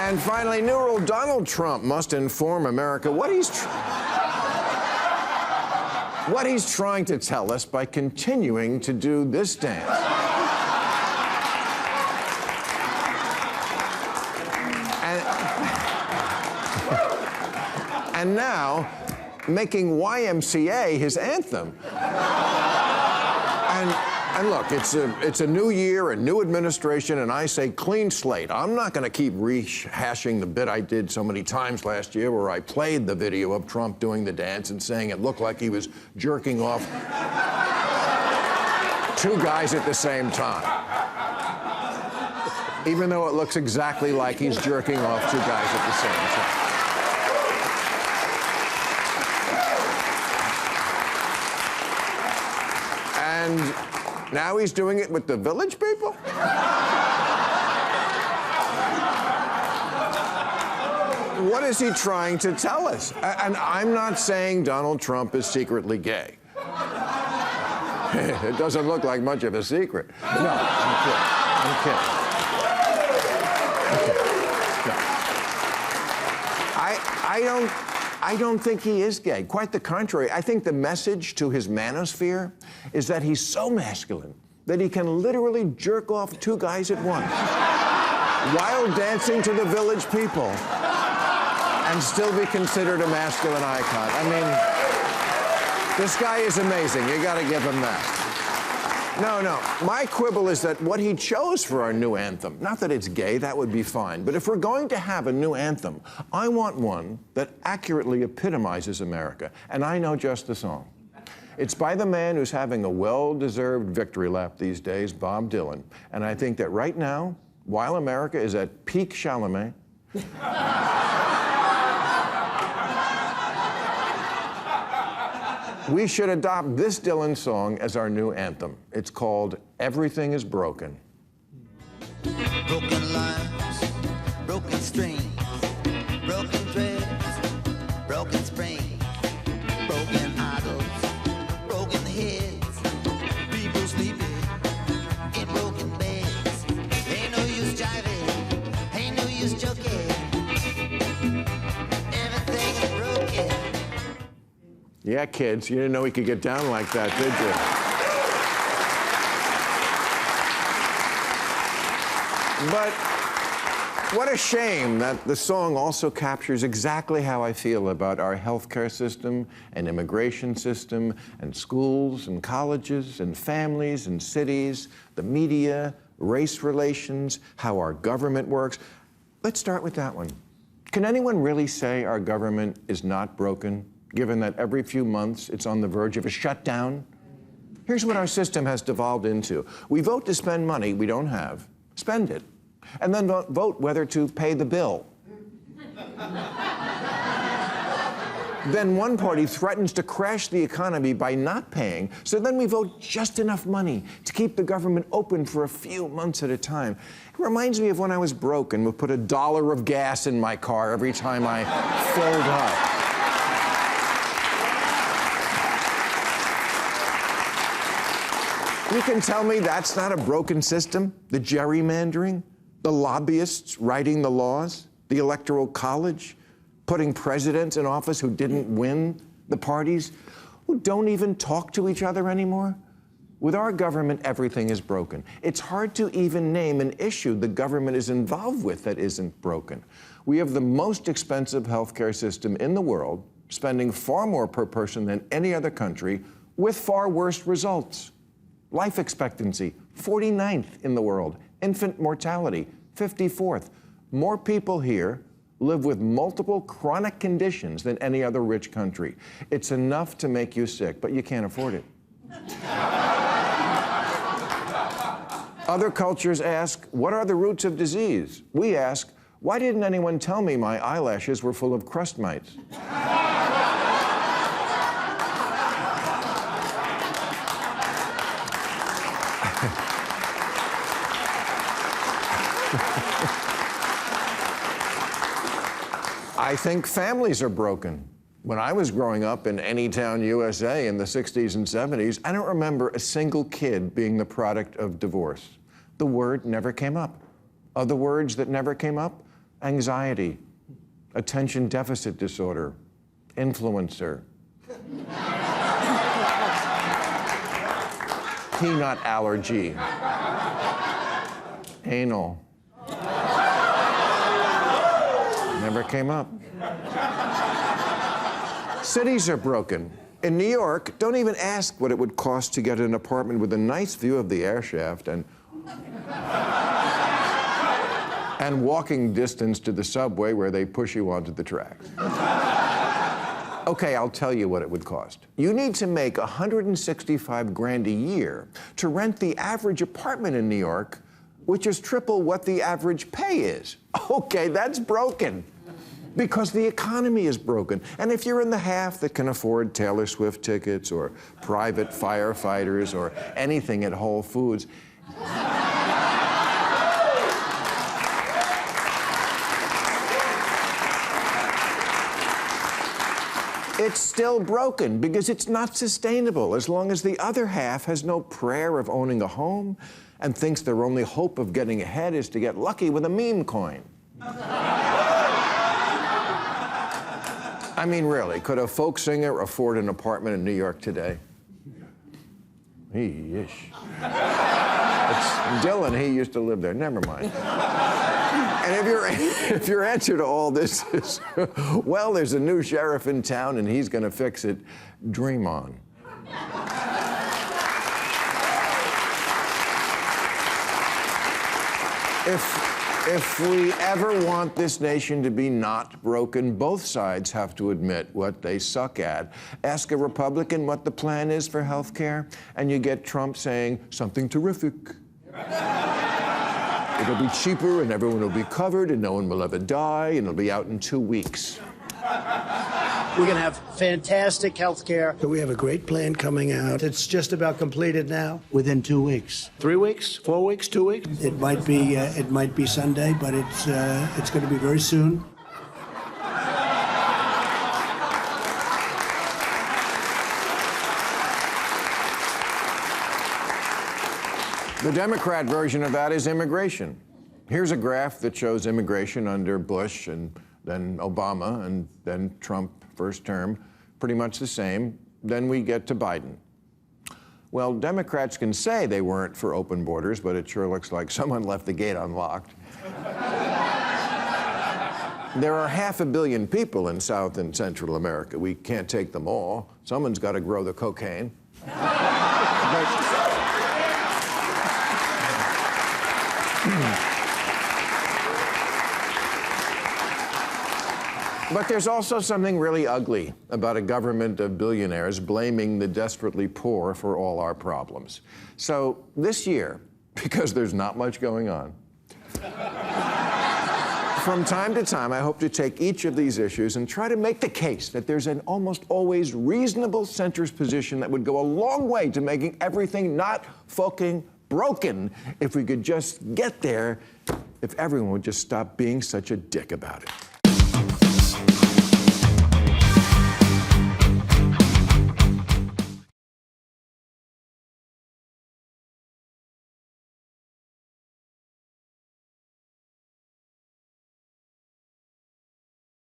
And finally, new rule, Donald Trump must inform America what he's trying to tell us by continuing to do this dance. And now, making YMCA his anthem. And look, it's a new year, a new administration, and I say clean slate. I'm not going to keep rehashing the bit I did so many times last year where I played the video of Trump doing the dance and saying it looked like he was jerking off two guys at the same time. Even though it looks exactly like he's jerking off two guys at the same time. And now he's doing it with the Village People? What is he trying to tell us? And I'm not saying Donald Trump is secretly gay. It doesn't look like much of a secret. No, I'm kidding. I don't think he is gay. Quite the contrary. I think the message to his manosphere is that he's so masculine that he can literally jerk off two guys at once while dancing to the Village People and still be considered a masculine icon. I mean, this guy is amazing. You gotta give him that. No, my quibble is that what he chose for our new anthem, not that it's gay, that would be fine, but if we're going to have a new anthem, I want one that accurately epitomizes America, and I know just the song. It's by the man who's having a well-deserved victory lap these days, Bob Dylan, and I think that right now, while America is at peak Chalamet, we should adopt this Dylan song as our new anthem. It's called Everything is Broken. Broken lines, broken strings, broken threads, broken springs, broken idols, broken heads, people sleeping in broken beds. Ain't no use jiving, ain't no use joking. Everything is broken. Yeah, kids, you didn't know he could get down like that, did you? But what a shame that the song also captures exactly how I feel about our healthcare system and immigration system and schools and colleges and families and cities, the media, race relations, how our government works. Let's start with that one. Can anyone really say our government is not broken, given that every few months it's on the verge of a shutdown? Here's what our system has devolved into. We vote to spend money we don't have, spend it, and then vote whether to pay the bill. Then one party threatens to crash the economy by not paying, so then we vote just enough money to keep the government open for a few months at a time. It reminds me of when I was broke and would put $1 of gas in my car every time I filled up. You can tell me that's not a broken system? The gerrymandering, the lobbyists writing the laws, the Electoral College, putting presidents in office who didn't win, the parties who don't even talk to each other anymore? With our government, everything is broken. It's hard to even name an issue the government is involved with that isn't broken. We have the most expensive healthcare system in the world, spending far more per person than any other country, with far worse results. Life expectancy, 49th in the world. Infant mortality, 54th. More people here live with multiple chronic conditions than any other rich country. It's enough to make you sick, but you can't afford it. Other cultures ask, what are the roots of disease? We ask, why didn't anyone tell me my eyelashes were full of crust mites? I think families are broken. When I was growing up in Anytown, USA in the 60s and 70s, I don't remember a single kid being the product of divorce. The word never came up. Other words that never came up? anxiety, attention deficit disorder, influencer, peanut allergy, anal. Never came up. Cities are broken. In New York, don't even ask what it would cost to get an apartment with a nice view of the air shaft and walking distance to the subway where they push you onto the tracks. Okay, I'll tell you what it would cost. You need to make $165 grand a year to rent the average apartment in New York, which is triple what the average pay is. Okay, that's broken. Because the economy is broken. And if you're in the half that can afford Taylor Swift tickets or private firefighters or anything at Whole Foods, it's still broken because it's not sustainable as long as the other half has no prayer of owning a home and thinks their only hope of getting ahead is to get lucky with a meme coin. I mean, really, could a folk singer afford an apartment in New York today? Yeesh. It's Dylan, he used to live there. Never mind. And if your answer to all this is, well, there's a new sheriff in town and he's going to fix it, dream on. If we ever want this nation to be not broken, both sides have to admit what they suck at. Ask a Republican what the plan is for health care, and you get Trump saying something terrific. It'll be cheaper, and everyone will be covered, and no one will ever die, and it'll be out in 2 weeks. We're going to have fantastic health care. So we have a great plan coming out. It's just about completed now. Within 2 weeks. 3 weeks? 4 weeks? 2 weeks? It might be Sunday, but it's going to be very soon. The Democrat version of that is immigration. Here's a graph that shows immigration under Bush and then Obama and then Trump first term, pretty much the same. Then we get to Biden. Well, Democrats can say they weren't for open borders, but it sure looks like someone left the gate unlocked. There are 500 million people in South and Central America. We can't take them all. Someone's got to grow the cocaine. But there's also something really ugly about a government of billionaires blaming the desperately poor for all our problems. So this year, because there's not much going on, from time to time, I hope to take each of these issues and try to make the case that there's an almost always reasonable centrist position that would go a long way to making everything not fucking broken if we could just get there, if everyone would just stop being such a dick about it.